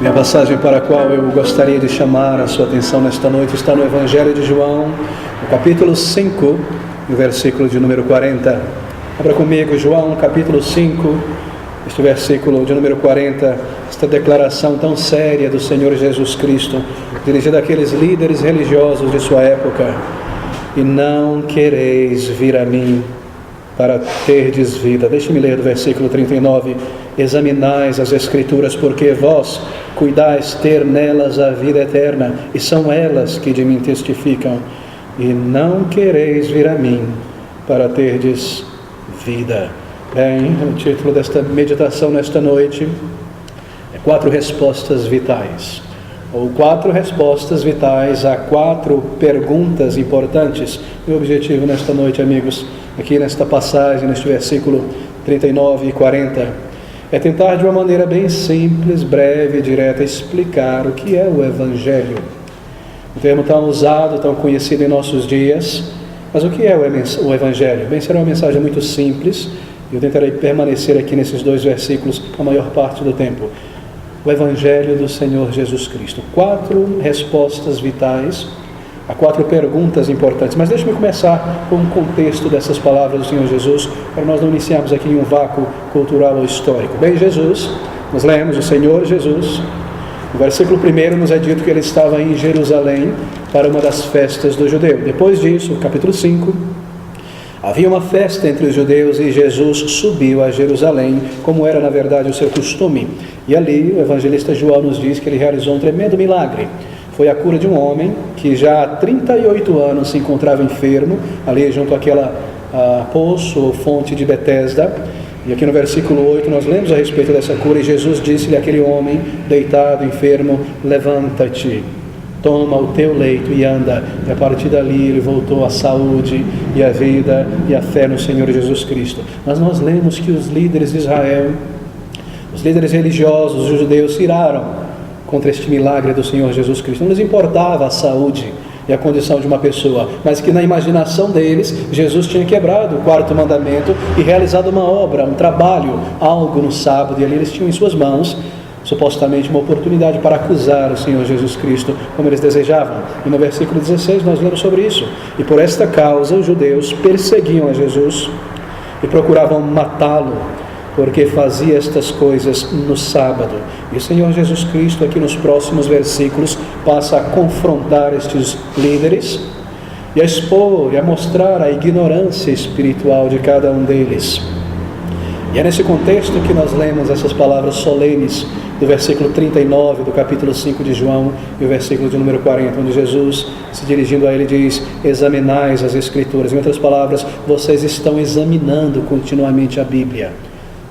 Minha passagem para a qual eu gostaria de chamar a sua atenção nesta noite está no Evangelho de João, no capítulo 5, no versículo de número 40. Abra comigo João, capítulo 5, este versículo de número 40, esta declaração tão séria do Senhor Jesus Cristo, dirigida àqueles líderes religiosos de sua época. E não quereis vir a mim para terdes vida. Deixe-me ler do versículo 39. Examinais as Escrituras, porque vós cuidais ter nelas a vida eterna, e são elas que de mim testificam. E não quereis vir a mim para terdes vida. Bem, o título desta meditação nesta noite é 4 respostas vitais. Ou 4 respostas vitais a 4 perguntas importantes. Meu objetivo nesta noite, amigos, aqui nesta passagem, neste versículo 39 e 40, é tentar de uma maneira bem simples, breve e direta explicar o que é o Evangelho. Um termo tão usado, tão conhecido em nossos dias, mas o que é o Evangelho? Bem, será uma mensagem muito simples, e eu tentarei permanecer aqui nesses 2 versículos a maior parte do tempo. O Evangelho do Senhor Jesus Cristo. 4 respostas vitais a 4 perguntas importantes. Mas deixe-me começar com o contexto dessas palavras do Senhor Jesus, para nós não iniciarmos aqui em um vácuo cultural ou histórico. Bem, Jesus, nós lemos o Senhor Jesus. No versículo 1 nos é dito que ele estava em Jerusalém para uma das festas do judeu. Depois disso, capítulo 5, havia uma festa entre os judeus e Jesus subiu a Jerusalém, como era na verdade o seu costume. E ali o evangelista João nos diz que ele realizou um tremendo milagre. Foi a cura de um homem que já há 38 anos se encontrava enfermo, ali junto àquela poço ou fonte de Betesda. E aqui no versículo 8 nós lemos a respeito dessa cura, e Jesus disse-lhe àquele homem deitado, enfermo: levanta-te, toma o teu leito e anda. E a partir dali ele voltou à saúde e à vida e à fé no Senhor Jesus Cristo. Mas nós lemos que os líderes de Israel, os líderes religiosos, os judeus, se iraram contra este milagre do Senhor Jesus Cristo. Não lhes importava a saúde e a condição de uma pessoa, mas que na imaginação deles, Jesus tinha quebrado o 4º mandamento e realizado uma obra, um trabalho, algo no sábado, e ali eles tinham em suas mãos supostamente uma oportunidade para acusar o Senhor Jesus Cristo, como eles desejavam. E no versículo 16 nós lemos sobre isso. E por esta causa os judeus perseguiam a Jesus e procuravam matá-lo, porque fazia estas coisas no sábado. E o Senhor Jesus Cristo, aqui nos próximos versículos, passa a confrontar estes líderes e a expor e a mostrar a ignorância espiritual de cada um deles. E é nesse contexto que nós lemos essas palavras solenes do versículo 39 do capítulo 5 de João e o versículo de número 40, onde Jesus, se dirigindo a ele, diz: examinais as Escrituras. Em outras palavras, vocês estão examinando continuamente a Bíblia,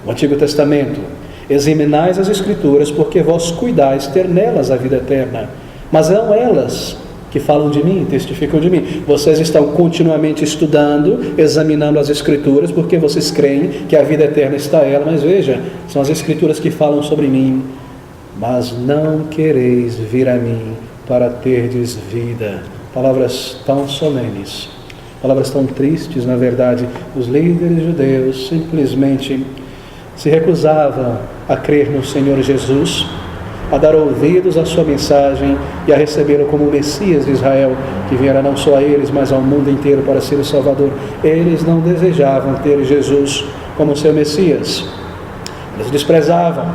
o Antigo Testamento. Examinais as Escrituras, porque vós cuidais ter nelas a vida eterna. Mas não elas que falam de mim, testificam de mim. Vocês estão continuamente estudando, examinando as Escrituras, porque vocês creem que a vida eterna está ela. Mas veja, são as Escrituras que falam sobre mim. Mas não quereis vir a mim para terdes vida. Palavras tão solenes, palavras tão tristes, na verdade. Os líderes judeus simplesmente se recusavam a crer no Senhor Jesus, a dar ouvidos à sua mensagem e a recebê-lo como o Messias de Israel, que viera não só a eles, mas ao mundo inteiro para ser o Salvador. Eles não desejavam ter Jesus como seu Messias. Eles desprezavam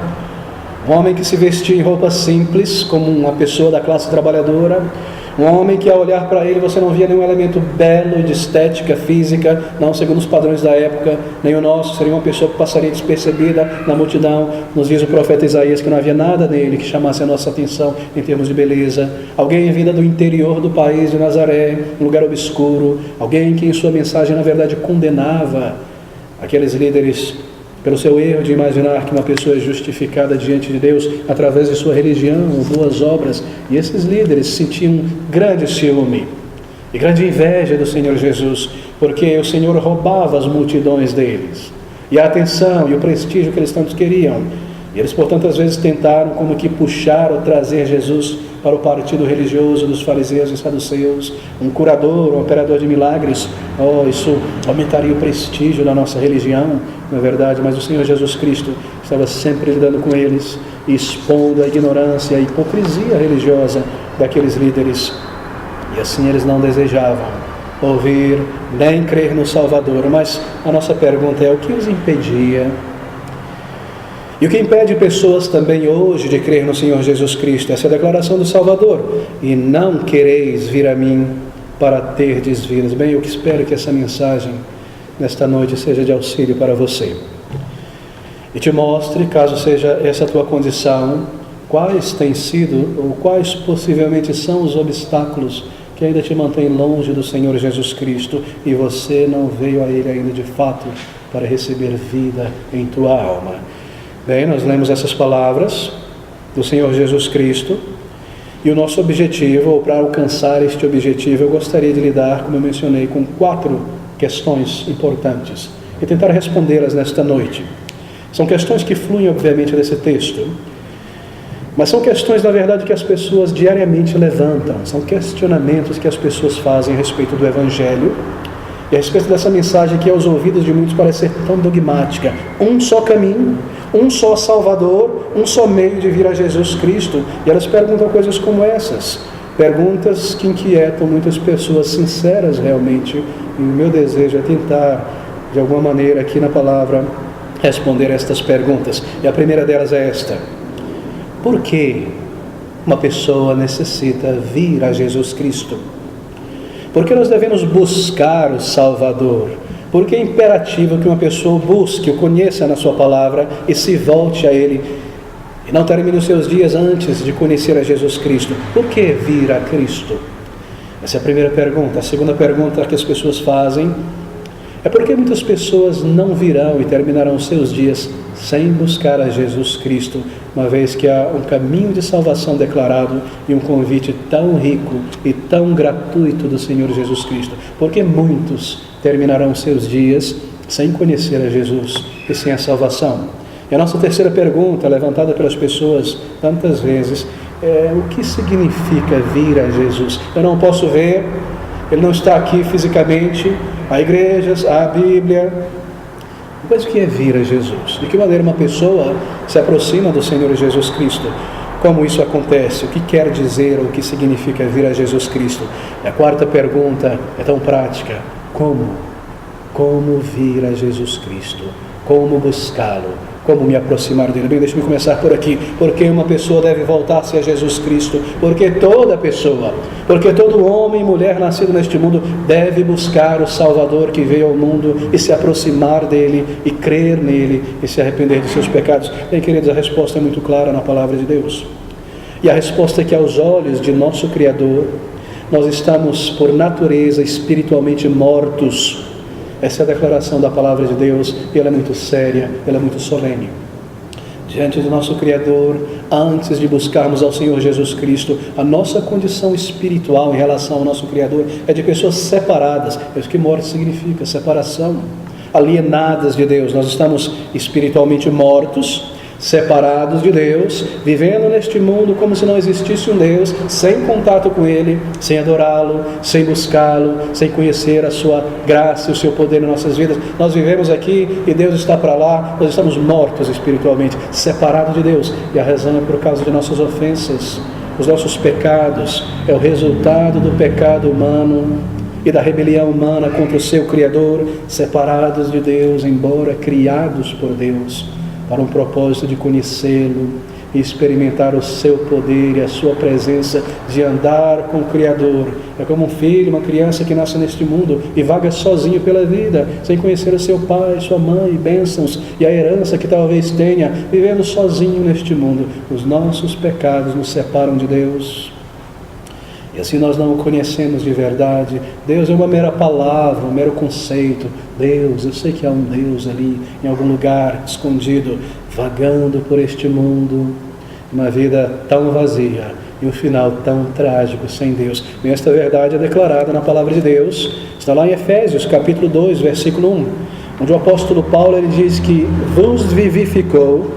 um homem que se vestia em roupas simples, como uma pessoa da classe trabalhadora, um homem que, ao olhar para ele, você não via nenhum elemento belo de estética física, não segundo os padrões da época, nem o nosso. Seria uma pessoa que passaria despercebida na multidão. Nos diz o profeta Isaías que não havia nada nele que chamasse a nossa atenção em termos de beleza. Alguém vinda do interior do país de Nazaré, um lugar obscuro, alguém que em sua mensagem, na verdade, condenava aqueles líderes pelo seu erro de imaginar que uma pessoa é justificada diante de Deus através de sua religião ou boas obras. E esses líderes sentiam grande ciúme e grande inveja do Senhor Jesus, porque o Senhor roubava as multidões deles, e a atenção e o prestígio que eles tanto queriam. E eles, por tantas vezes, tentaram como que puxar ou trazer Jesus para o partido religioso dos fariseus e saduceus, um curador, um operador de milagres. Isso aumentaria o prestígio da nossa religião, na verdade. Mas o Senhor Jesus Cristo estava sempre lidando com eles, expondo a ignorância e a hipocrisia religiosa daqueles líderes. E assim eles não desejavam ouvir nem crer no Salvador. Mas a nossa pergunta é: o que os impedia? E o que impede pessoas também hoje de crer no Senhor Jesus Cristo? Essa é a declaração do Salvador: e não quereis vir a mim para terdes vidas. Bem, eu que espero que essa mensagem nesta noite seja de auxílio para você e te mostre, caso seja essa a tua condição, quais têm sido ou quais possivelmente são os obstáculos que ainda te mantêm longe do Senhor Jesus Cristo e você não veio a Ele ainda de fato para receber vida em tua alma. Bem, nós lemos essas palavras do Senhor Jesus Cristo e o nosso objetivo, ou para alcançar este objetivo, eu gostaria de lidar, como eu mencionei, com 4 questões importantes e tentar respondê-las nesta noite. São questões que fluem, obviamente, desse texto, mas são questões, na verdade, que as pessoas diariamente levantam, são questionamentos que as pessoas fazem a respeito do Evangelho e a respeito dessa mensagem que aos ouvidos de muitos parece ser tão dogmática. Um só caminho, um só Salvador, um só meio de vir a Jesus Cristo. E elas perguntam coisas como essas, perguntas que inquietam muitas pessoas sinceras realmente, e o meu desejo é tentar, de alguma maneira, aqui na palavra, responder estas perguntas. E a primeira delas é esta: por que uma pessoa necessita vir a Jesus Cristo? Por que nós devemos buscar o Salvador? Por que é imperativo que uma pessoa busque, o conheça na sua palavra e se volte a Ele e não termine os seus dias antes de conhecer a Jesus Cristo? Por que vir a Cristo? Essa é a primeira pergunta. A segunda pergunta que as pessoas fazem é: por que muitas pessoas não virão e terminarão os seus dias sem buscar a Jesus Cristo, uma vez que há um caminho de salvação declarado e um convite tão rico e tão gratuito do Senhor Jesus Cristo? Por que muitos terminarão os seus dias sem conhecer a Jesus e sem a salvação? E a nossa terceira pergunta, levantada pelas pessoas tantas vezes, é: o que significa vir a Jesus? Eu não posso ver, Ele não está aqui fisicamente, há igrejas, há a Bíblia, mas o que é vir a Jesus? De que maneira uma pessoa se aproxima do Senhor Jesus Cristo? Como isso acontece? O que quer dizer ou o que significa vir a Jesus Cristo? E a quarta pergunta é tão prática: como? Como vir a Jesus Cristo? Como buscá-lo? Como me aproximar dele? Bem, deixa-me começar por aqui. Porque uma pessoa deve voltar-se a Jesus Cristo? Porque toda pessoa, porque todo homem e mulher nascido neste mundo deve buscar o Salvador que veio ao mundo e se aproximar dele e crer nele e se arrepender de seus pecados. Bem, queridos, a resposta é muito clara na palavra de Deus. E a resposta é que aos olhos de nosso Criador, nós estamos por natureza espiritualmente mortos. Essa é a declaração da palavra de Deus, e ela é muito séria, ela é muito solene. Diante do nosso Criador, antes de buscarmos ao Senhor Jesus Cristo, a nossa condição espiritual em relação ao nosso Criador é de pessoas separadas. É isso que morte significa, separação, alienadas de Deus. Nós estamos espiritualmente mortos, separados de Deus, vivendo neste mundo como se não existisse um Deus, sem contato com Ele, sem adorá-lo, sem buscá-lo, sem conhecer a sua graça e o seu poder em nossas vidas. Nós vivemos aqui e Deus está para lá. Nós estamos mortos espiritualmente, separados de Deus, e a razão é por causa de nossas ofensas. Os nossos pecados é o resultado do pecado humano e da rebelião humana contra o seu Criador, separados de Deus, embora criados por Deus para um propósito de conhecê-lo e experimentar o seu poder e a sua presença, de andar com o Criador. É como um filho, uma criança que nasce neste mundo e vaga sozinho pela vida, sem conhecer o seu pai, sua mãe, bênçãos e a herança que talvez tenha, vivendo sozinho neste mundo. Os nossos pecados nos separam de Deus. E assim nós não o conhecemos de verdade. Deus é uma mera palavra, um mero conceito. Deus, eu sei que há um Deus ali, em algum lugar escondido, vagando por este mundo. Uma vida tão vazia e um final tão trágico sem Deus. E esta verdade é declarada na palavra de Deus. Está lá em Efésios, capítulo 2, versículo 1. Onde o apóstolo Paulo ele diz que vos vivificou,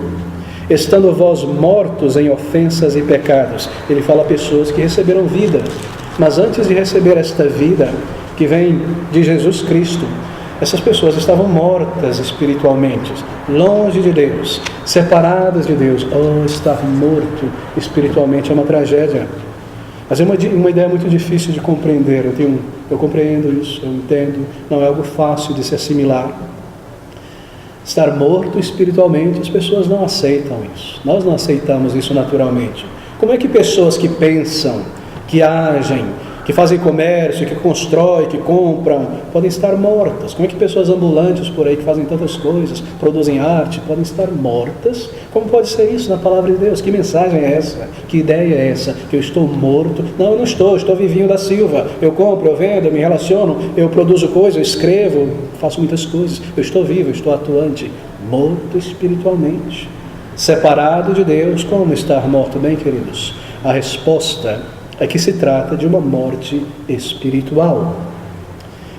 estando vós mortos em ofensas e pecados. Ele fala a pessoas que receberam vida, mas antes de receber esta vida, que vem de Jesus Cristo, Essas pessoas estavam mortas espiritualmente, longe de Deus, separadas de Deus. Oh, estar morto espiritualmente é uma tragédia. Mas é uma ideia muito difícil de compreender. Eu compreendo isso, eu entendo. Não é algo fácil de se assimilar. Estar morto espiritualmente, as pessoas não aceitam isso. Nós não aceitamos isso naturalmente. Como é que pessoas que pensam, que agem, que fazem comércio, que constroem, que compram, podem estar mortas? Como é que pessoas ambulantes por aí que fazem tantas coisas, produzem arte, podem estar mortas? Como pode ser isso na palavra de Deus? Que mensagem é essa? Que ideia é essa? Que eu estou morto? Não, eu não estou Vivinho da Silva. Eu compro, eu vendo, eu me relaciono, eu produzo coisas, eu escrevo, faço muitas coisas. Eu estou vivo, eu estou atuante. Morto espiritualmente. Separado de Deus. Como estar morto? Bem, queridos, a resposta é que se trata de uma morte espiritual.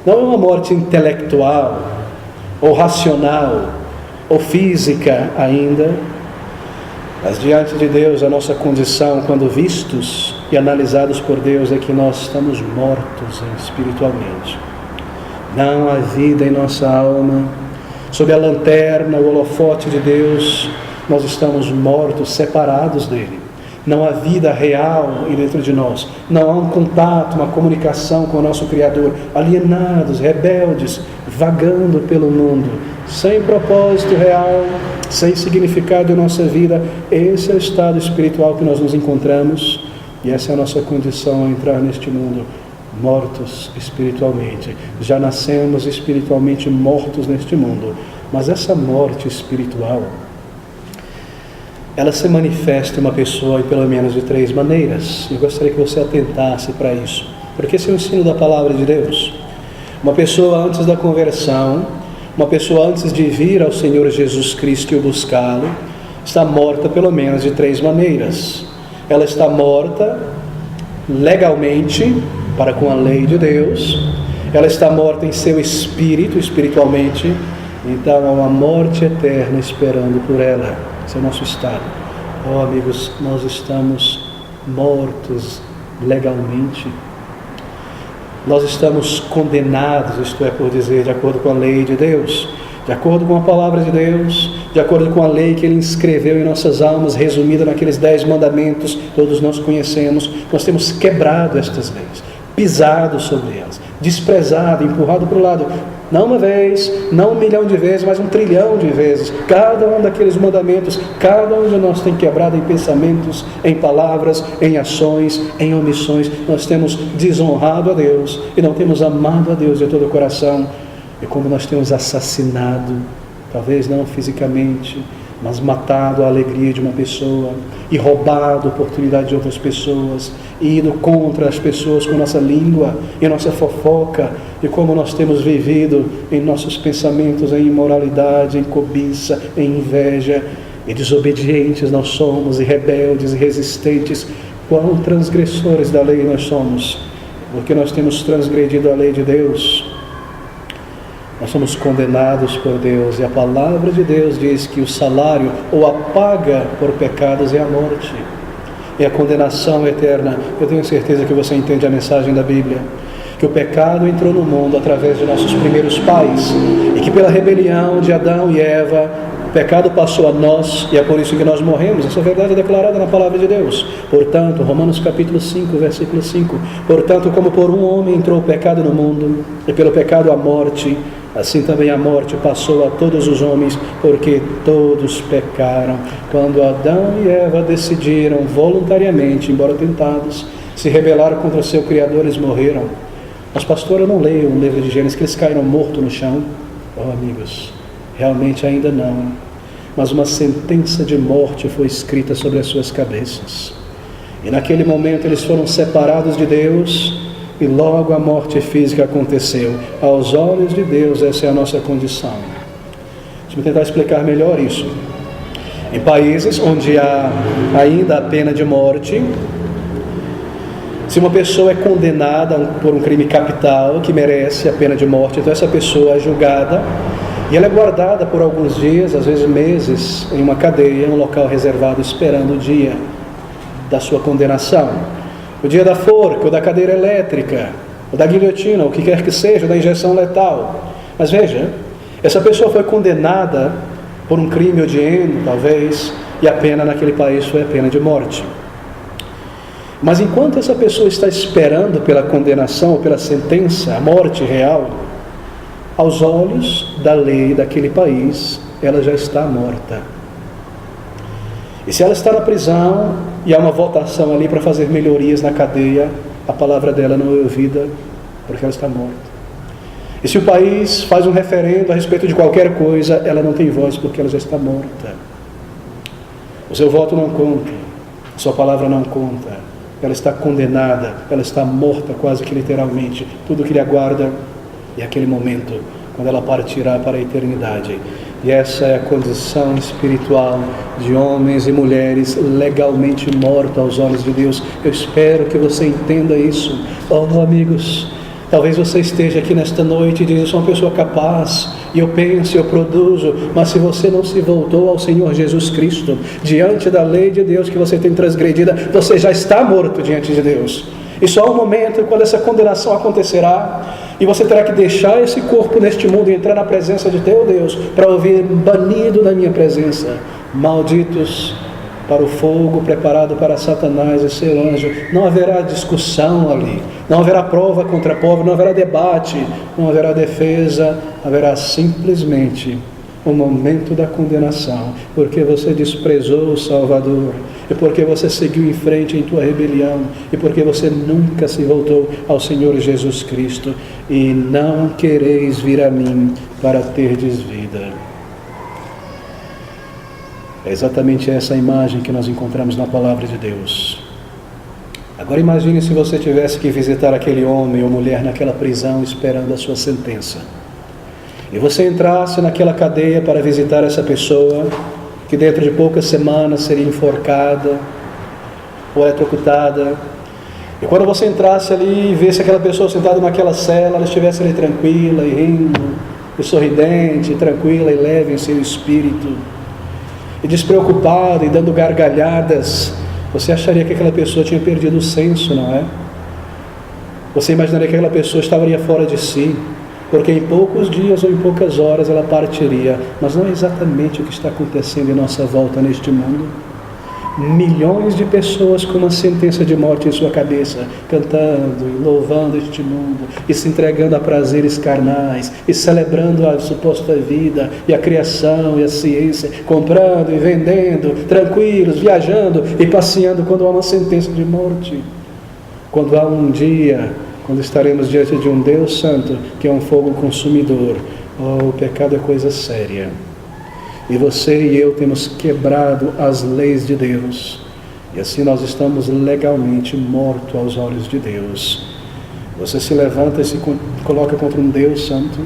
Não é uma morte intelectual, ou racional, ou física ainda, mas diante de Deus a nossa condição, quando vistos e analisados por Deus, é que nós estamos mortos espiritualmente. Não há vida em nossa alma. Sob a lanterna, o holofote de Deus, nós estamos mortos, separados dele. Não há vida real dentro de nós. Não há um contato, uma comunicação com o nosso Criador. Alienados, rebeldes, vagando pelo mundo, sem propósito real, sem significado em nossa vida. Esse é o estado espiritual que nós nos encontramos. E essa é a nossa condição ao entrar neste mundo. Mortos espiritualmente. Já nascemos espiritualmente mortos neste mundo. Mas essa morte espiritual, ela se manifesta em uma pessoa em pelo menos de 3 maneiras. Eu gostaria que você atentasse para isso, porque esse é o ensino da palavra de Deus. Uma pessoa antes da conversão, uma pessoa antes de vir ao Senhor Jesus Cristo e o buscá-lo, está morta pelo menos de 3 maneiras. Ela está morta legalmente, para com a lei de Deus. Ela está morta em seu espírito, espiritualmente. Então há uma morte eterna esperando por ela. Esse é o nosso estado. Oh, amigos, nós estamos mortos legalmente. Nós estamos condenados, isto é por dizer, de acordo com a lei de Deus, de acordo com a palavra de Deus, de acordo com a lei que Ele inscreveu em nossas almas, resumida naqueles 10 mandamentos, todos nós conhecemos. Nós temos quebrado estas leis, pisado sobre elas, desprezado, empurrado para o lado. Não uma vez, não 1 milhão de vezes, mas 1 trilhão de vezes. Cada um daqueles mandamentos, cada um de nós tem quebrado em pensamentos, em palavras, em ações, em omissões. Nós temos desonrado a Deus e não temos amado a Deus de todo o coração. E como nós temos assassinado, talvez não fisicamente, mas matado a alegria de uma pessoa, e roubado a oportunidade de outras pessoas, e ido contra as pessoas com nossa língua e nossa fofoca, e como nós temos vivido em nossos pensamentos em imoralidade, em cobiça, em inveja, e desobedientes nós somos, e rebeldes e resistentes. Quão transgressores da lei nós somos, porque nós temos transgredido a lei de Deus. Nós somos condenados por Deus, e a palavra de Deus diz que o salário ou a paga por pecados é a morte, é a condenação eterna. Eu tenho certeza que você entende a mensagem da Bíblia, que o pecado entrou no mundo através de nossos primeiros pais, e que pela rebelião de Adão e Eva, o pecado passou a nós, e é por isso que nós morremos. Essa verdade é declarada na palavra de Deus. Portanto, Romanos capítulo 5, versículo 5, portanto, como por um homem entrou o pecado no mundo, e pelo pecado a morte, assim também a morte passou a todos os homens, porque todos pecaram. Quando Adão e Eva decidiram voluntariamente, embora tentados, se rebelaram contra seu Criador, eles morreram. Mas pastor, eu não leio o livro de Gênesis que eles caíram mortos no chão. Oh, amigos, realmente ainda não. Mas uma sentença de morte foi escrita sobre as suas cabeças. E naquele momento eles foram separados de Deus, e logo a morte física aconteceu. Aos olhos de Deus, essa é a nossa condição. Deixa eu tentar explicar melhor isso. Em países onde há ainda a pena de morte, se uma pessoa é condenada por um crime capital que merece a pena de morte, então essa pessoa é julgada e ela é guardada por alguns dias, às vezes meses, em uma cadeia, em um local reservado, esperando o dia da sua condenação. O dia da forca, ou da cadeira elétrica, ou da guilhotina, o que quer que seja, da injeção letal. Mas veja, essa pessoa foi condenada por um crime hediondo, talvez, e a pena naquele país foi a pena de morte. Mas enquanto essa pessoa está esperando pela condenação ou pela sentença, a morte real, aos olhos da lei daquele país, ela já está morta. E se ela está na prisão e há uma votação ali para fazer melhorias na cadeia, a palavra dela não é ouvida porque ela está morta. E se o país faz um referendo a respeito de qualquer coisa, ela não tem voz porque ela já está morta. O seu voto não conta, a sua palavra não conta. Ela está condenada, ela está morta quase que literalmente. Tudo que lhe aguarda é aquele momento, quando ela partirá para a eternidade. E essa é a condição espiritual de homens e mulheres legalmente mortos aos olhos de Deus. Eu espero que você entenda isso. Oh, amigos, talvez você esteja aqui nesta noite e diz: eu sou uma pessoa capaz, e eu penso, eu produzo, mas se você não se voltou ao Senhor Jesus Cristo, diante da lei de Deus que você tem transgredida, você já está morto diante de Deus. E só há um momento quando essa condenação acontecerá, e você terá que deixar esse corpo neste mundo e entrar na presença de teu Deus, para ouvir: banido da minha presença, malditos para o fogo preparado para Satanás e seu anjo. Não haverá discussão ali, não haverá prova contra prova, não haverá debate, não haverá defesa, haverá simplesmente o momento da condenação, porque você desprezou o Salvador, e porque você seguiu em frente em tua rebelião, e porque você nunca se voltou ao Senhor Jesus Cristo. E não quereis vir a mim para terdes vida. É exatamente essa imagem que nós encontramos na palavra de Deus. Agora imagine se você tivesse que visitar aquele homem ou mulher naquela prisão esperando a sua sentença. E você entrasse naquela cadeia para visitar essa pessoa, que dentro de poucas semanas seria enforcada ou eletrocutada. E quando você entrasse ali e visse aquela pessoa sentada naquela cela, ela estivesse ali tranquila e rindo, e sorridente, e tranquila e leve em seu espírito, e despreocupada e dando gargalhadas, você acharia que aquela pessoa tinha perdido o senso, não é? Você imaginaria que aquela pessoa estaria fora de si, porque em poucos dias ou em poucas horas ela partiria. Mas não é exatamente o que está acontecendo em nossa volta neste mundo. Milhões de pessoas com uma sentença de morte em sua cabeça, cantando e louvando este mundo, e se entregando a prazeres carnais, e celebrando a suposta vida, e a criação, e a ciência, comprando e vendendo, tranquilos, viajando e passeando, quando há uma sentença de morte. Quando há um dia, quando estaremos diante de um Deus Santo, que é um fogo consumidor. Oh, o pecado é coisa séria. E você e eu temos quebrado as leis de Deus, e assim nós estamos legalmente mortos aos olhos de Deus. Você se levanta e se coloca contra um Deus Santo,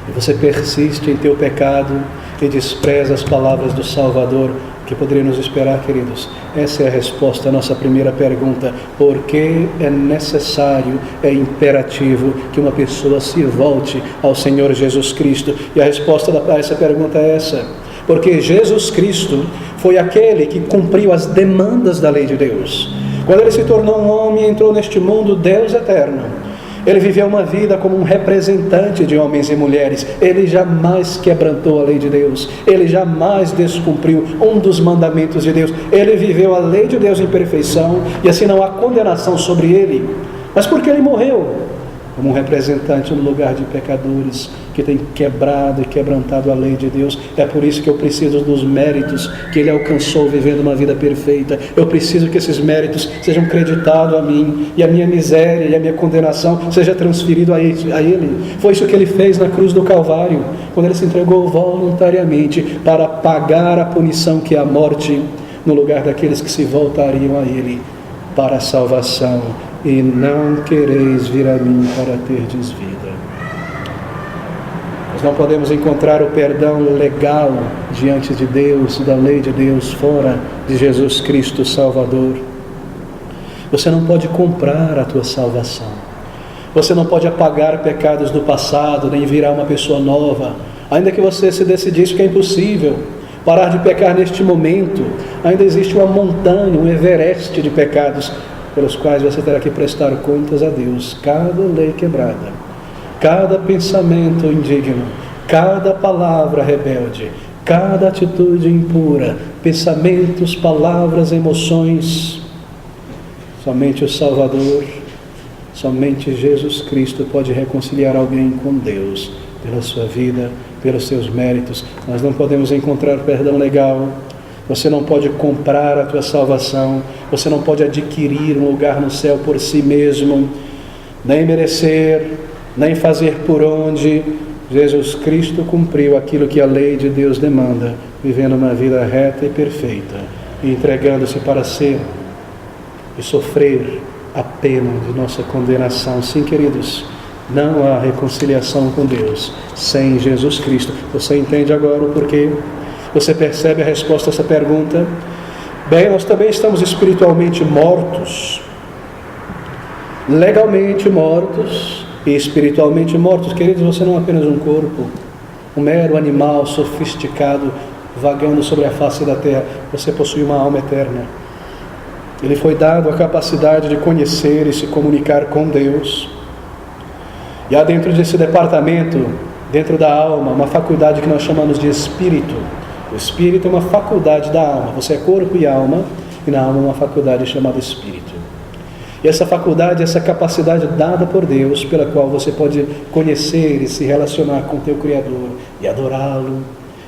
e você persiste em teu pecado e despreza as palavras do Salvador. O que poderia nos esperar, queridos? Essa é a resposta à nossa primeira pergunta: por que é necessário, é imperativo que uma pessoa se volte ao Senhor Jesus Cristo? E a resposta a essa pergunta é essa: porque Jesus Cristo foi aquele que cumpriu as demandas da lei de Deus. Quando ele se tornou um homem e entrou neste mundo, Deus eterno, ele viveu uma vida como um representante de homens e mulheres. Ele jamais quebrantou a lei de Deus. Ele jamais descumpriu um dos mandamentos de Deus. Ele viveu a lei de Deus em perfeição, e assim não há condenação sobre ele. Mas porque ele morreu como um representante no lugar de pecadores que tem quebrado e quebrantado a lei de Deus. É por isso que eu preciso dos méritos que ele alcançou vivendo uma vida perfeita. Eu preciso que esses méritos sejam creditados a mim, e a minha miséria e a minha condenação seja transferido a ele. Foi isso que ele fez na cruz do Calvário, quando ele se entregou voluntariamente para pagar a punição que é a morte, no lugar daqueles que se voltariam a ele para a salvação. E não quereis vir a mim para terdes vida. Nós não podemos encontrar o perdão legal diante de Deus, da lei de Deus, fora de Jesus Cristo Salvador. Você não pode comprar a tua salvação. Você não pode apagar pecados do passado, nem virar uma pessoa nova. Ainda que você se decidisse, que é impossível parar de pecar neste momento, ainda existe uma montanha, um Everest de pecados pelos quais você terá que prestar contas a Deus, cada lei quebrada. cada pensamento indigno, cada palavra rebelde, cada atitude impura, pensamentos, palavras, emoções. Somente o Salvador, somente Jesus Cristo pode reconciliar alguém com Deus, pela sua vida, pelos seus méritos. Nós não podemos encontrar perdão legal. Você não pode comprar a tua salvação. Você não pode adquirir um lugar no céu por si mesmo, nem merecer, nem fazer por onde. Jesus Cristo cumpriu aquilo que a lei de Deus demanda, vivendo uma vida reta e perfeita, e entregando-se para ser e sofrer a pena de nossa condenação. Sim, queridos, não há reconciliação com Deus sem Jesus Cristo. Você entende agora o porquê? Você percebe a resposta a essa pergunta? Bem, nós também estamos espiritualmente mortos, legalmente mortos e espiritualmente mortos. Queridos, você não é apenas um corpo, um mero animal sofisticado vagando sobre a face da terra. Você possui uma alma eterna. Ele foi dado a capacidade de conhecer e se comunicar com Deus. E há dentro desse departamento, dentro da alma, uma faculdade que nós chamamos de espírito. O espírito é uma faculdade da alma. Você é corpo e alma, e na alma uma faculdade chamada espírito. E essa faculdade, essa capacidade dada por Deus, pela qual você pode conhecer e se relacionar com o teu Criador, e adorá-lo,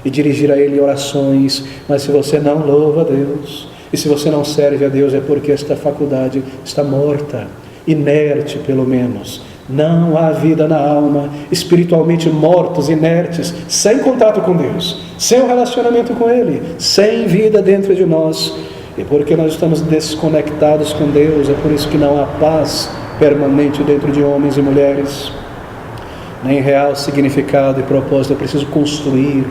e dirigir a Ele orações. Mas se você não louva a Deus, e se você não serve a Deus, é porque esta faculdade está morta, inerte pelo menos. Não há vida na alma, espiritualmente mortos, inertes, sem contato com Deus, sem um relacionamento com Ele, sem vida dentro de nós. E porque nós estamos desconectados com Deus, é por isso que não há paz permanente dentro de homens e mulheres, nem real significado e propósito. É preciso construir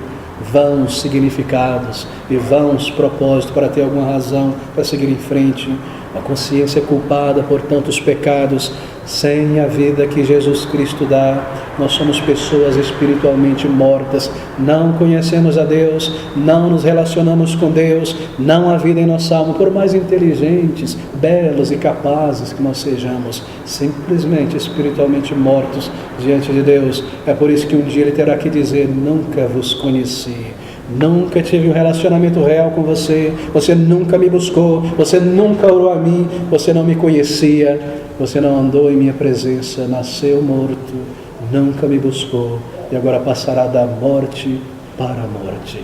vãos significados e vãos propósitos para ter alguma razão para seguir em frente. A consciência culpada por tantos pecados, sem a vida que Jesus Cristo dá, nós somos pessoas espiritualmente mortas. Não conhecemos a Deus, não nos relacionamos com Deus, não há vida em nossa alma, por mais inteligentes, belos e capazes que nós sejamos, simplesmente espiritualmente mortos diante de Deus. É por isso que um dia Ele terá que dizer: nunca vos conheci. Nunca tive um relacionamento real com você, você nunca me buscou, você nunca orou a mim, você não me conhecia, você não andou em minha presença, nasceu morto, nunca me buscou, e agora passará da morte para a morte.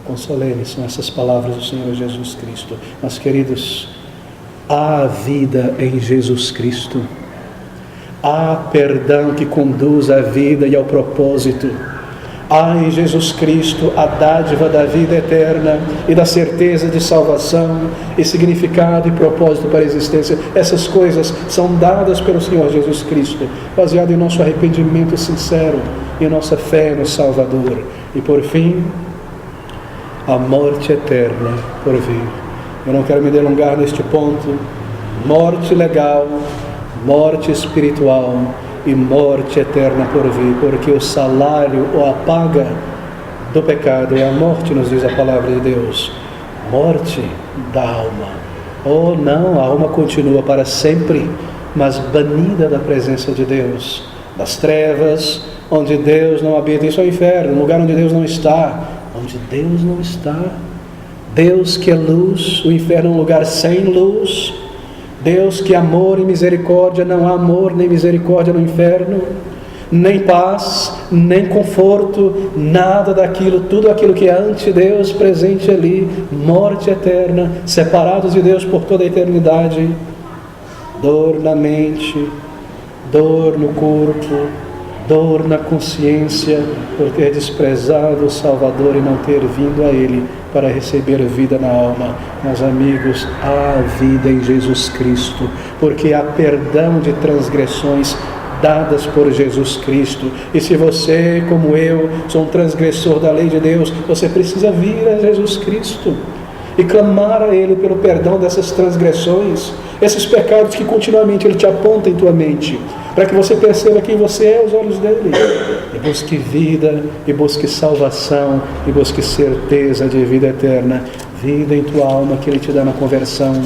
Consolene, são essas palavras do Senhor Jesus Cristo. Mas, queridos, há vida em Jesus Cristo, há perdão que conduz à vida e ao propósito. Há em Jesus Cristo a dádiva da vida eterna e da certeza de salvação e significado e propósito para a existência. Essas coisas são dadas pelo Senhor Jesus Cristo, baseado em nosso arrependimento sincero e em nossa fé no Salvador. E por fim, a morte eterna por vir. Eu não quero me delongar neste ponto. Morte legal, morte espiritual e morte eterna por vir, porque o salário ou a paga do pecado é a morte, nos diz a palavra de Deus. Morte da alma. Oh não, a alma continua para sempre, mas banida da presença de Deus, das trevas, onde Deus não habita. Isso é o inferno, um lugar onde Deus não está. Onde Deus não está. Deus que é luz, o inferno é um lugar sem luz. Deus que é amor e misericórdia, não há amor nem misericórdia no inferno, nem paz, nem conforto, nada daquilo, tudo aquilo que é ante Deus presente ali, morte eterna, separados de Deus por toda a eternidade, dor na mente, dor no corpo, dor na consciência por ter desprezado o Salvador e não ter vindo a Ele para receber vida na alma. Meus amigos, há vida em Jesus Cristo, porque há perdão de transgressões dadas por Jesus Cristo. E se você, como eu, sou um transgressor da lei de Deus, você precisa vir a Jesus Cristo e clamar a Ele pelo perdão dessas transgressões, esses pecados que continuamente Ele te aponta em tua mente, para que você perceba quem você é aos olhos dEle, e busque vida, e busque salvação, e busque certeza de vida eterna, vida em tua alma que Ele te dá na conversão,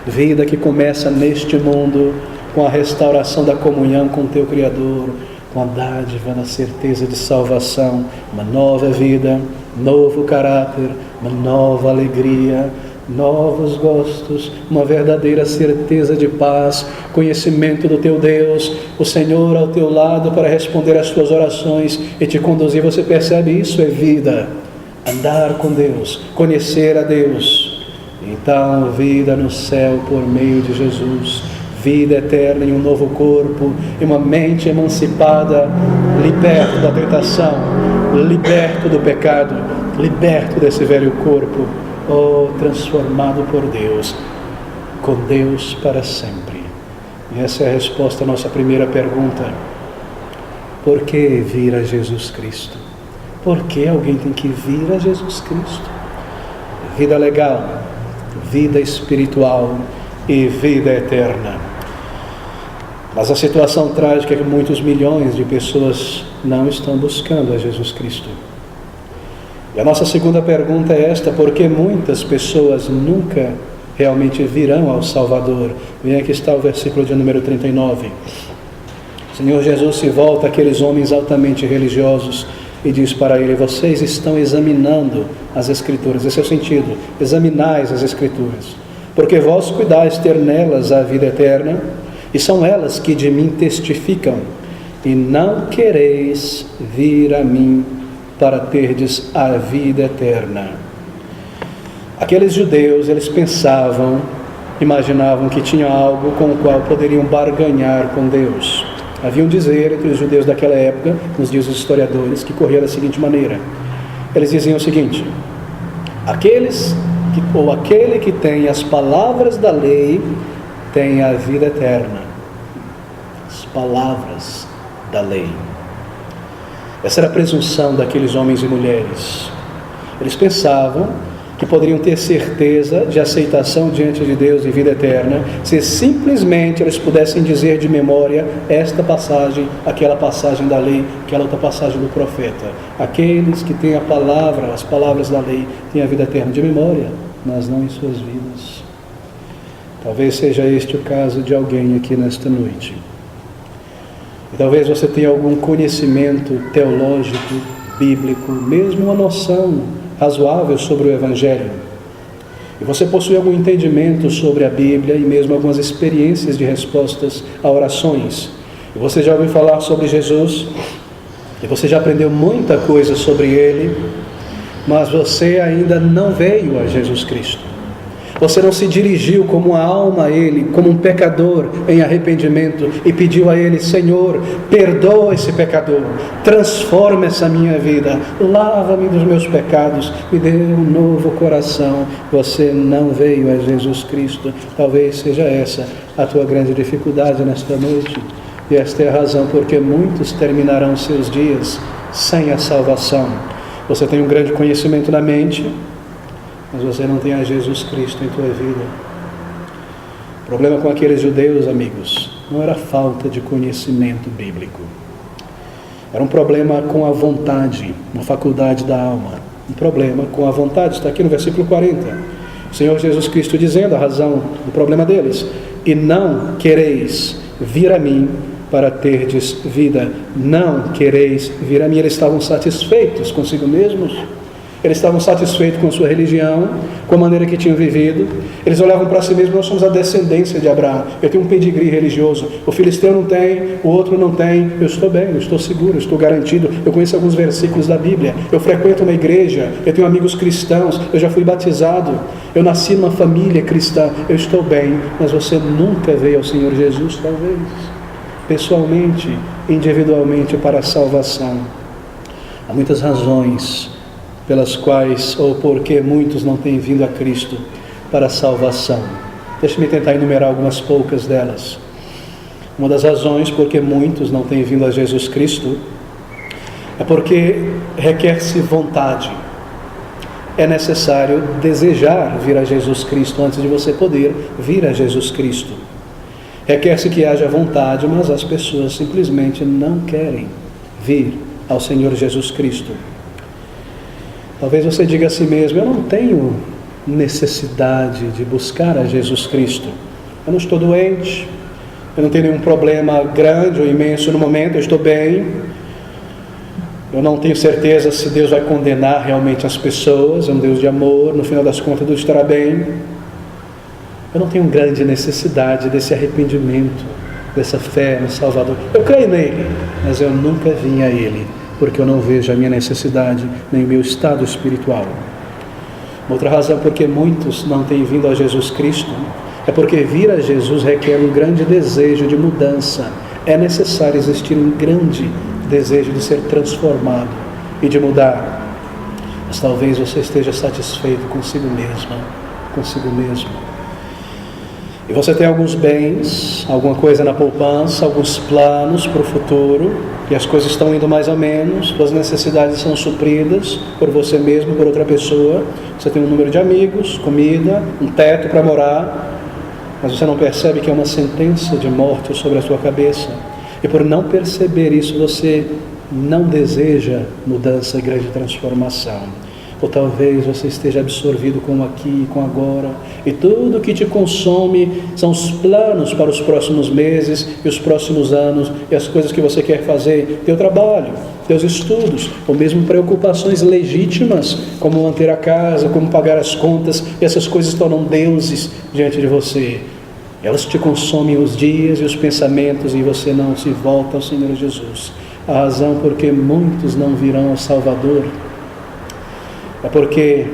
vida que começa neste mundo, com a restauração da comunhão com o teu Criador, com a dádiva da certeza de salvação, uma nova vida, novo caráter, uma nova alegria, novos gostos, uma verdadeira certeza de paz, conhecimento do teu Deus, o Senhor ao teu lado para responder às tuas orações e te conduzir. Você percebe? Isso é vida, andar com Deus, conhecer a Deus. Então, vida no céu por meio de Jesus, vida eterna em um novo corpo, e uma mente emancipada, liberto da tentação, liberto do pecado, liberto desse velho corpo, transformado por Deus, com Deus para sempre. E essa é a resposta à nossa primeira pergunta: por que vir a Jesus Cristo? Por que alguém tem que vir a Jesus Cristo? Vida legal, vida espiritual e vida eterna. Mas a situação trágica é que muitos milhões de pessoas não estão buscando a Jesus Cristo. E a nossa segunda pergunta é esta: por que muitas pessoas nunca realmente virão ao Salvador? Vem, aqui está o versículo de número 39. O Senhor Jesus se volta àqueles homens altamente religiosos e diz para ele: vocês estão examinando as Escrituras. Esse é o sentido: examinais as Escrituras, porque vós cuidais ter nelas a vida eterna, e são elas que de mim testificam, e não quereis vir a mim para terdes a vida eterna. Aqueles judeus, eles pensavam, imaginavam que tinham algo com o qual poderiam barganhar com Deus. Havia um dizer entre os judeus daquela época, nos dias dos historiadores, que corria da seguinte maneira: eles diziam o seguinte: aquele que tem as palavras da lei tem a vida eterna. As palavras da lei. Essa era a presunção daqueles homens e mulheres. Eles pensavam que poderiam ter certeza de aceitação diante de Deus e vida eterna se simplesmente eles pudessem dizer de memória esta passagem, aquela passagem da lei, aquela outra passagem do profeta. Aqueles que têm a palavra, as palavras da lei, têm a vida eterna de memória, mas não em suas vidas. Talvez seja este o caso de alguém aqui nesta noite. E talvez você tenha algum conhecimento teológico, bíblico, mesmo uma noção razoável sobre o Evangelho. E você possui algum entendimento sobre a Bíblia e mesmo algumas experiências de respostas a orações. E você já ouviu falar sobre Jesus, e você já aprendeu muita coisa sobre Ele, mas você ainda não veio a Jesus Cristo. Você não se dirigiu como uma alma a Ele, como um pecador em arrependimento, e pediu a Ele: Senhor, perdoa esse pecador, transforma essa minha vida, lava-me dos meus pecados, me dê um novo coração. Você não veio a Jesus Cristo. Talvez seja essa a tua grande dificuldade nesta noite, e esta é a razão porque muitos terminarão seus dias sem a salvação. Você tem um grande conhecimento na mente, mas você não tem a Jesus Cristo em tua vida. O problema com aqueles judeus, amigos, não era falta de conhecimento bíblico. Era um problema com a vontade, uma faculdade da alma. Um problema com a vontade. Está aqui no versículo 40. O Senhor Jesus Cristo dizendo a razão do problema deles: e não quereis vir a mim para terdes vida. Não quereis vir a mim. Eles estavam satisfeitos consigo mesmos. Eles estavam satisfeitos com a sua religião, com a maneira que tinham vivido. Eles olhavam para si mesmos: nós somos a descendência de Abraão. Eu tenho um pedigree religioso. O filisteu não tem, o outro não tem. Eu estou bem, eu estou seguro, eu estou garantido. Eu conheço alguns versículos da Bíblia. Eu frequento uma igreja, eu tenho amigos cristãos, eu já fui batizado, eu nasci numa família cristã. Eu estou bem. Mas você nunca veio ao Senhor Jesus, talvez, pessoalmente, individualmente, para a salvação. Há muitas razões pelas quais ou porque muitos não têm vindo a Cristo para a salvação. Deixe-me tentar enumerar algumas poucas delas. Uma das razões porque muitos não têm vindo a Jesus Cristo é porque requer-se vontade. É necessário desejar vir a Jesus Cristo antes de você poder vir a Jesus Cristo. Requer-se que haja vontade, mas as pessoas simplesmente não querem vir ao Senhor Jesus Cristo. Talvez você diga a si mesmo: eu não tenho necessidade de buscar a Jesus Cristo. Eu não estou doente, Eu não tenho nenhum problema grande ou imenso no momento, eu estou bem. Eu não tenho certeza se Deus vai condenar realmente as pessoas, é um Deus de amor, no final das contas tudo estará bem. Eu não tenho grande necessidade desse arrependimento, dessa fé no Salvador. Eu creio nele, mas eu nunca vim a ele, porque eu não vejo a minha necessidade, nem o meu estado espiritual. Outra razão porque muitos não têm vindo a Jesus Cristo é porque vir a Jesus requer um grande desejo de mudança. É necessário existir um grande desejo de ser transformado e de mudar. Mas talvez você esteja satisfeito consigo mesma, consigo mesmo. E você tem alguns bens, alguma coisa na poupança, alguns planos para o futuro, e as coisas estão indo mais ou menos, suas necessidades são supridas por você mesmo, por outra pessoa. Você tem um número de amigos, comida, um teto para morar, mas você não percebe que é uma sentença de morte sobre a sua cabeça. E por não perceber isso, você não deseja mudança e grande transformação. Ou talvez você esteja absorvido com o aqui e com o agora, e tudo que te consome são os planos para os próximos meses e os próximos anos, e as coisas que você quer fazer, teu trabalho, teus estudos, ou mesmo preocupações legítimas, como manter a casa, como pagar as contas, e essas coisas tornam deuses diante de você. Elas te consomem os dias e os pensamentos, e você não se volta ao Senhor Jesus. A razão porque muitos não virão ao Salvador é porque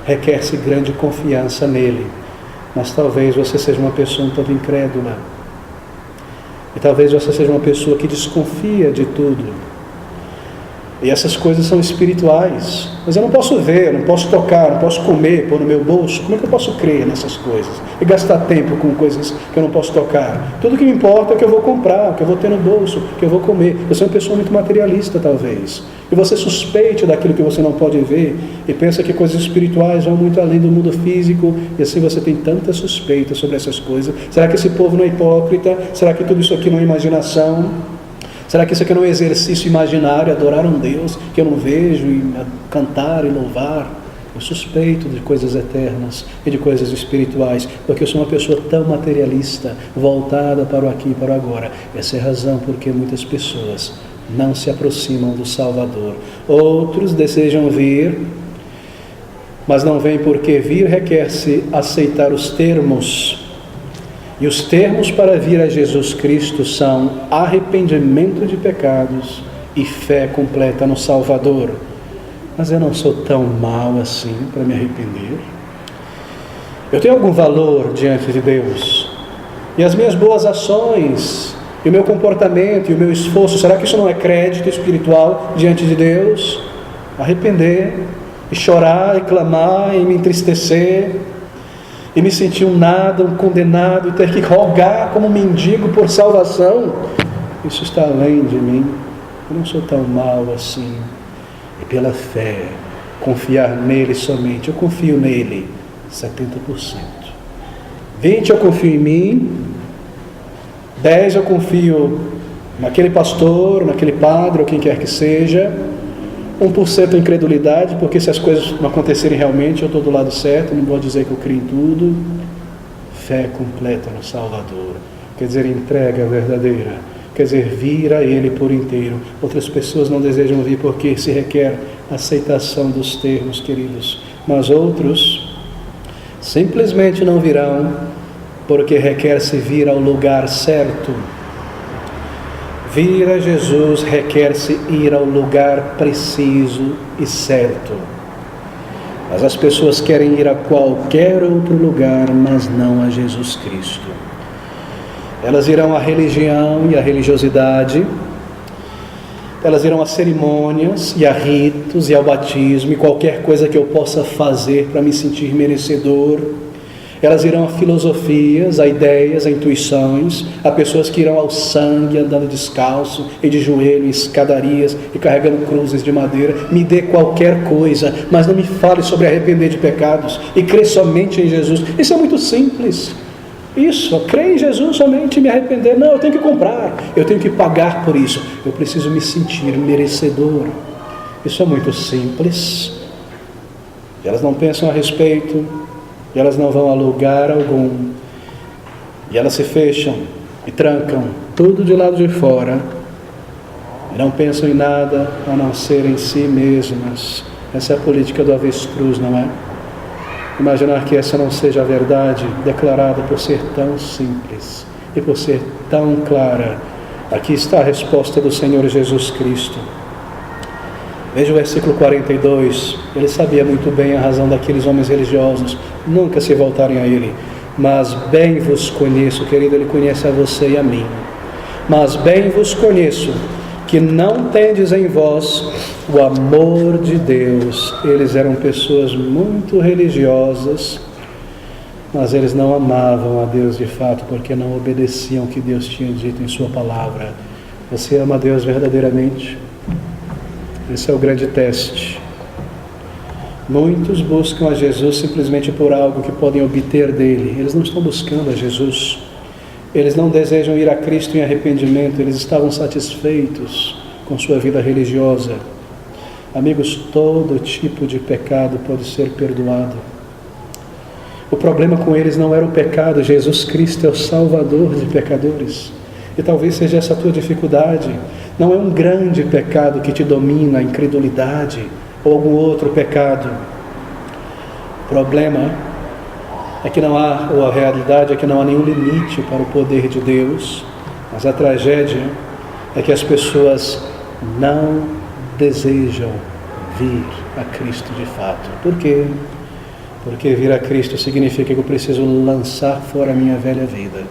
requer-se grande confiança nele. Mas talvez você seja uma pessoa um tanto incrédula. E talvez você seja uma pessoa que desconfia de tudo. E essas coisas são espirituais. Mas eu não posso ver, eu não posso tocar, não posso comer, pôr no meu bolso. Como é que eu posso crer nessas coisas? E gastar tempo com coisas que eu não posso tocar? Tudo que me importa é o que eu vou comprar, o que eu vou ter no bolso, o que eu vou comer. Você é uma pessoa muito materialista, talvez. E você suspeite daquilo que você não pode ver e pensa que coisas espirituais vão muito além do mundo físico, e assim você tem tanta suspeita sobre essas coisas. Será que esse povo não é hipócrita? Será que tudo isso aqui não é imaginação? Será que isso aqui não é um exercício imaginário, adorar um Deus que eu não vejo, e cantar e louvar? Eu suspeito de coisas eternas e de coisas espirituais, porque eu sou uma pessoa tão materialista, voltada para o aqui e para o agora. Essa é a razão porque muitas pessoas não se aproximam do Salvador. Outros desejam vir, mas não vêm, porque vir requer-se aceitar os termos. E os termos para vir a Jesus Cristo são arrependimento de pecados e fé completa no Salvador. Mas eu não sou tão mau assim para me arrepender. Eu tenho algum valor diante de Deus. E as minhas boas ações, e o meu comportamento, e o meu esforço, será que isso não é crédito espiritual diante de Deus? Arrepender, e chorar, e clamar, e me entristecer, e me sentir um nada, um condenado, e ter que rogar como mendigo por salvação, isso está além de mim. Eu não sou tão mau assim. E pela fé, confiar nele somente, eu confio nele 70%. 20% eu confio em mim, 10% eu confio naquele pastor, naquele padre, ou quem quer que seja, 1% incredulidade, porque se as coisas não acontecerem realmente, eu estou do lado certo, não vou dizer que eu creio em tudo. Fé completa no Salvador, quer dizer, entrega verdadeira, quer dizer, vir a Ele por inteiro. Outras pessoas não desejam vir porque se requer aceitação dos termos, queridos, mas outros simplesmente não virão porque requer-se vir ao lugar certo. Vir a Jesus requer-se ir ao lugar preciso e certo. Mas as pessoas querem ir a qualquer outro lugar, mas não a Jesus Cristo. Elas irão à religião e à religiosidade, elas irão a cerimônias e a ritos e ao batismo e qualquer coisa que eu possa fazer para me sentir merecedor. Elas irão a filosofias, a ideias, a intuições, a pessoas que irão ao sangue, andando descalço e de joelho em escadarias e carregando cruzes de madeira. Me dê qualquer coisa, mas não me fale sobre arrepender de pecados e crer somente em Jesus. Isso é muito simples. Isso, crer em Jesus somente e me arrepender. Não, eu tenho que comprar, eu tenho que pagar por isso. Eu preciso me sentir merecedor. Isso é muito simples. Elas não pensam a respeito. E elas não vão a lugar algum. E elas se fecham e trancam tudo de lado de fora e não pensam em nada a não ser em si mesmas. Essa é a política do avestruz, não é? Imaginar que essa não seja a verdade declarada por ser tão simples e por ser tão clara. Aqui está a resposta do Senhor Jesus Cristo. Veja o versículo 42. Ele sabia muito bem a razão daqueles homens religiosos nunca se voltarem a Ele. Mas bem vos conheço, querido, Ele conhece a você e a mim. Mas bem vos conheço, que não tendes em vós o amor de Deus. Eles eram pessoas muito religiosas, mas eles não amavam a Deus de fato, porque não obedeciam o que Deus tinha dito em sua palavra. Você ama a Deus verdadeiramente? Esse é o grande teste. Muitos buscam a Jesus simplesmente por algo que podem obter dele. Eles não estão buscando a Jesus. Eles não desejam ir a Cristo em arrependimento. Eles estavam satisfeitos com sua vida religiosa. Amigos, todo tipo de pecado pode ser perdoado. O problema com eles não era o pecado. Jesus Cristo é o Salvador de pecadores. E talvez seja essa a tua dificuldade. Não é um grande pecado que te domina, a incredulidade ou algum outro pecado. O problema é que não há, ou a realidade é que não há nenhum limite para o poder de Deus. Mas a tragédia é que as pessoas não desejam vir a Cristo de fato. Por quê? Porque vir a Cristo significa que eu preciso lançar fora a minha velha vida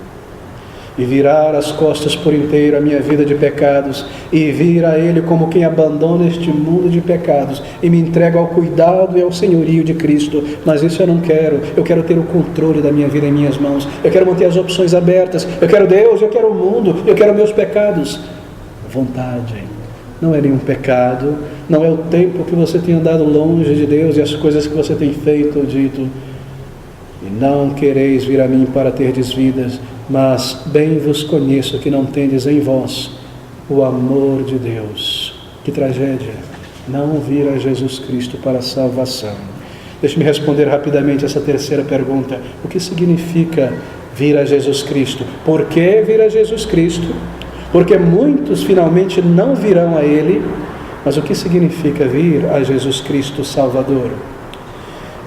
e virar as costas por inteiro a minha vida de pecados e vir a Ele como quem abandona este mundo de pecados e me entrego ao cuidado e ao senhorio de Cristo. Mas isso eu não quero. Eu quero ter o controle da minha vida em minhas mãos. Eu quero manter as opções abertas. Eu quero Deus, eu quero o mundo, eu quero meus pecados. Vontade não é nenhum pecado, não é o tempo que você tem andado longe de Deus e as coisas que você tem feito ou dito. E não quereis vir a mim para terdes vidas, mas bem vos conheço que não tendes em vós o amor de Deus. Que tragédia, não vir a Jesus Cristo para a salvação. Deixe-me responder rapidamente essa terceira pergunta. O que significa vir a Jesus Cristo? Por que vir a Jesus Cristo? Porque muitos finalmente não virão a Ele. Mas o que significa vir a Jesus Cristo Salvador?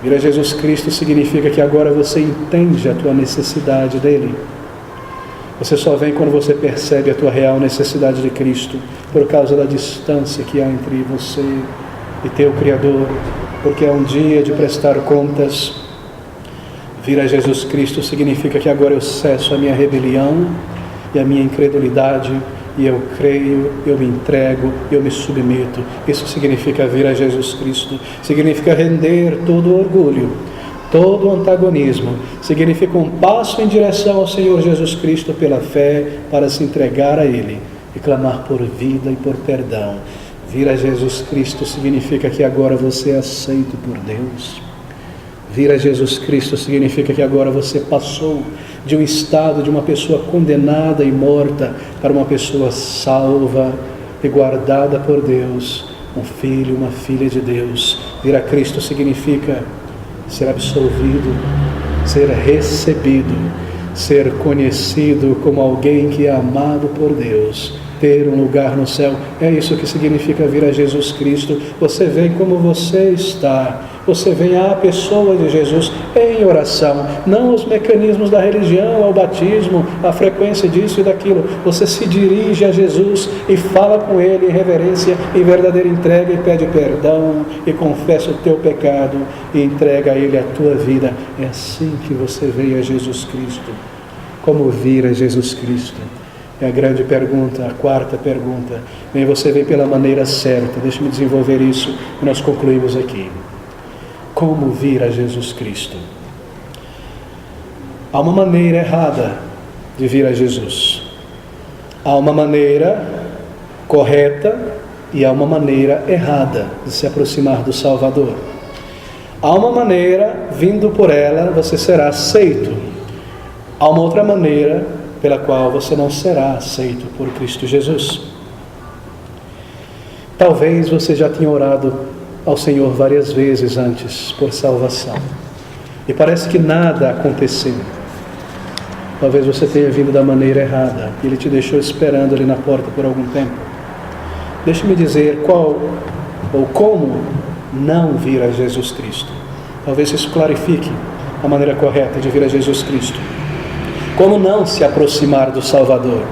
Vir a Jesus Cristo significa que agora você entende a tua necessidade dEle. Você só vem quando você percebe a tua real necessidade de Cristo, por causa da distância que há entre você e teu Criador, porque é um dia de prestar contas. Vir a Jesus Cristo significa que agora eu cesso a minha rebelião e a minha incredulidade, e eu creio, eu me entrego, eu me submeto. Isso significa vir a Jesus Cristo. Significa render todo o orgulho, todo o antagonismo. Significa um passo em direção ao Senhor Jesus Cristo pela fé, para se entregar a Ele e clamar por vida e por perdão. Vir a Jesus Cristo significa que agora você é aceito por Deus. Vir a Jesus Cristo significa que agora você passou de um estado de uma pessoa condenada e morta para uma pessoa salva e guardada por Deus, um filho, uma filha de Deus. Vir a Cristo significa ser absolvido, ser recebido, ser conhecido como alguém que é amado por Deus, ter um lugar no céu. É isso que significa vir a Jesus Cristo. Você vem como você está. Você vem à pessoa de Jesus em oração, não os mecanismos da religião, ao batismo, a frequência disso e daquilo. Você se dirige a Jesus e fala com Ele em reverência, em verdadeira entrega, e pede perdão e confessa o teu pecado e entrega a Ele a tua vida. É assim que você vem a Jesus Cristo. Como vir a Jesus Cristo? É a grande pergunta, a quarta pergunta. Bem, você vem pela maneira certa. Deixe-me desenvolver isso e nós concluímos aqui. Como vir a Jesus Cristo? Há uma maneira errada de vir a Jesus. Há uma maneira correta e há uma maneira errada de se aproximar do Salvador. Há uma maneira, vindo por ela, você será aceito. Há uma outra maneira pela qual você não será aceito por Cristo Jesus. Talvez você já tenha orado ao Senhor várias vezes antes por salvação, e parece que nada aconteceu. Talvez você tenha vindo da maneira errada. Ele te deixou esperando ali na porta por algum tempo. Deixe-me dizer qual ou como não vir a Jesus Cristo. Talvez isso clarifique a maneira correta de vir a Jesus Cristo. Como não se aproximar do Salvador?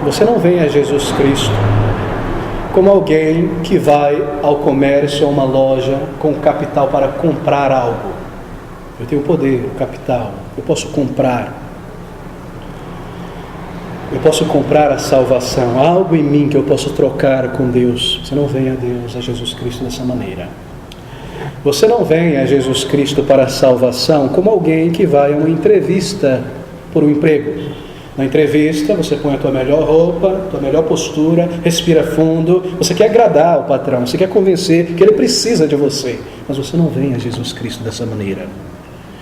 Você não vem a Jesus Cristo como alguém que vai ao comércio, a uma loja, com capital para comprar algo. Eu tenho poder, capital, eu posso comprar. Eu posso comprar a salvação, algo em mim que eu posso trocar com Deus. Você não vem a Deus, a Jesus Cristo dessa maneira. Você não vem a Jesus Cristo para a salvação como alguém que vai a uma entrevista por um emprego. Na entrevista, você põe a tua melhor roupa, tua melhor postura, respira fundo, você quer agradar o patrão, você quer convencer que ele precisa de você. Mas você não vem a Jesus Cristo dessa maneira.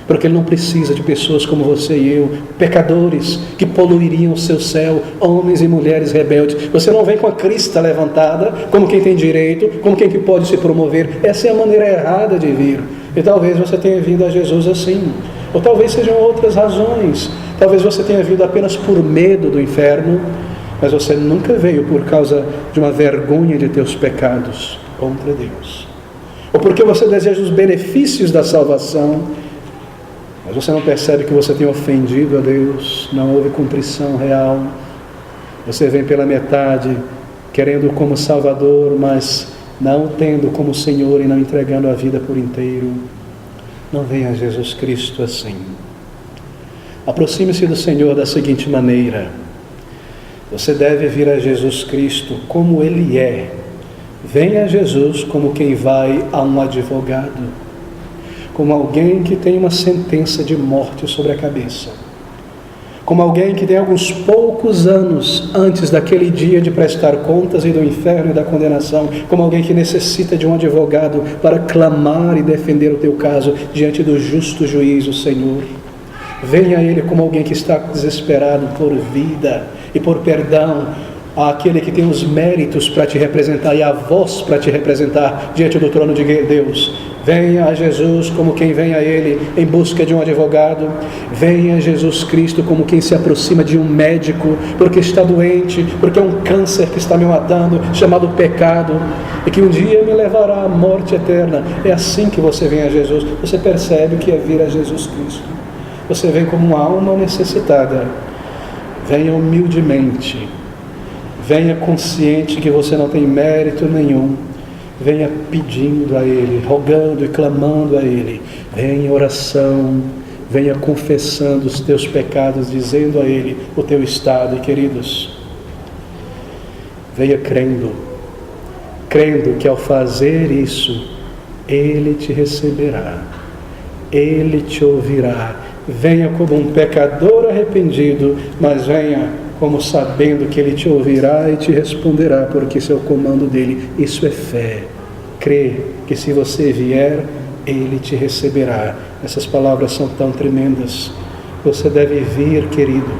Porque Ele não precisa de pessoas como você e eu, pecadores, que poluiriam o seu céu, homens e mulheres rebeldes. Você não vem com a crista levantada, como quem tem direito, como quem que pode se promover. Essa é a maneira errada de vir. E talvez você tenha vindo a Jesus assim. Ou talvez sejam outras razões. Talvez você tenha vindo apenas por medo do inferno, mas você nunca veio por causa de uma vergonha de teus pecados contra Deus. Ou porque você deseja os benefícios da salvação, mas você não percebe que você tem ofendido a Deus, não houve contrição real. Você vem pela metade, querendo como Salvador, mas não tendo como Senhor e não entregando a vida por inteiro. Não venha a Jesus Cristo assim. Aproxime-se do Senhor da seguinte maneira: você deve vir a Jesus Cristo como Ele é. Venha a Jesus como quem vai a um advogado, como alguém que tem uma sentença de morte sobre a cabeça, como alguém que tem alguns poucos anos antes daquele dia de prestar contas e do inferno e da condenação, como alguém que necessita de um advogado para clamar e defender o teu caso diante do justo juiz, o Senhor. Venha a Ele como alguém que está desesperado por vida e por perdão, aquele que tem os méritos para te representar e a voz para te representar diante do trono de Deus. Venha a Jesus como quem vem a Ele em busca de um advogado. Venha a Jesus Cristo como quem se aproxima de um médico porque está doente, porque é um câncer que está me matando, chamado pecado, e que um dia me levará à morte eterna. É assim que você vem a Jesus. Você percebe o que é vir a Jesus Cristo. Você vem como uma alma necessitada. Venha humildemente. Venha consciente que você não tem mérito nenhum. Venha pedindo a Ele, rogando e clamando a Ele. Venha em oração, venha confessando os teus pecados, dizendo a Ele o teu estado. E queridos, venha crendo que ao fazer isso, Ele te receberá, Ele te ouvirá. Venha como um pecador arrependido, mas venha como sabendo que Ele te ouvirá e te responderá, porque isso é o comando dEle. Isso é fé. Crê que se você vier, Ele te receberá. Essas palavras são tão tremendas. Você deve vir, querido.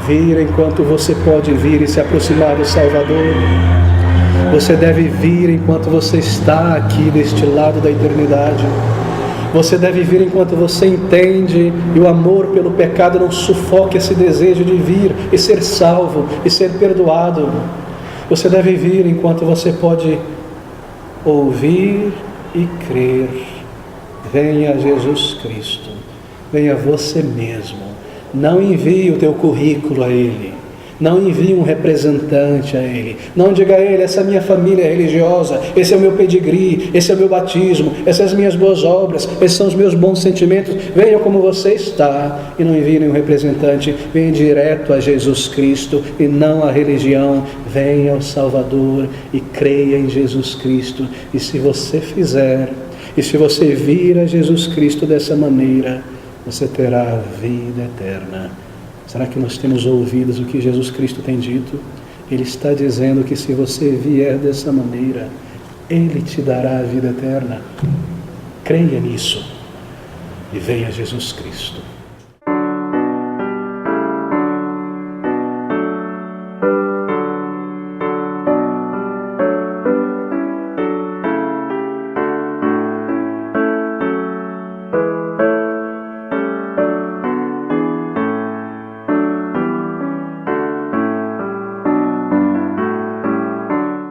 Vir enquanto você pode vir e se aproximar do Salvador. Você deve vir enquanto você está aqui deste lado da eternidade. Você deve vir enquanto você entende e o amor pelo pecado não sufoca esse desejo de vir e ser salvo e ser perdoado. Você deve vir enquanto você pode ouvir e crer. Venha a Jesus Cristo. Venha você mesmo. Não envie o teu currículo a Ele. Não envie um representante a Ele. Não diga a Ele: essa é a minha família religiosa, esse é o meu pedigree, esse é o meu batismo, essas são as minhas boas obras, esses são os meus bons sentimentos. Venha como você está e não envie nenhum representante. Venha direto a Jesus Cristo e não a religião. Venha ao Salvador e creia em Jesus Cristo. E se você fizer, e se você vir a Jesus Cristo dessa maneira, você terá a vida eterna. Será que nós temos ouvido o que Jesus Cristo tem dito? Ele está dizendo que se você vier dessa maneira, Ele te dará a vida eterna. Creia nisso e venha Jesus Cristo.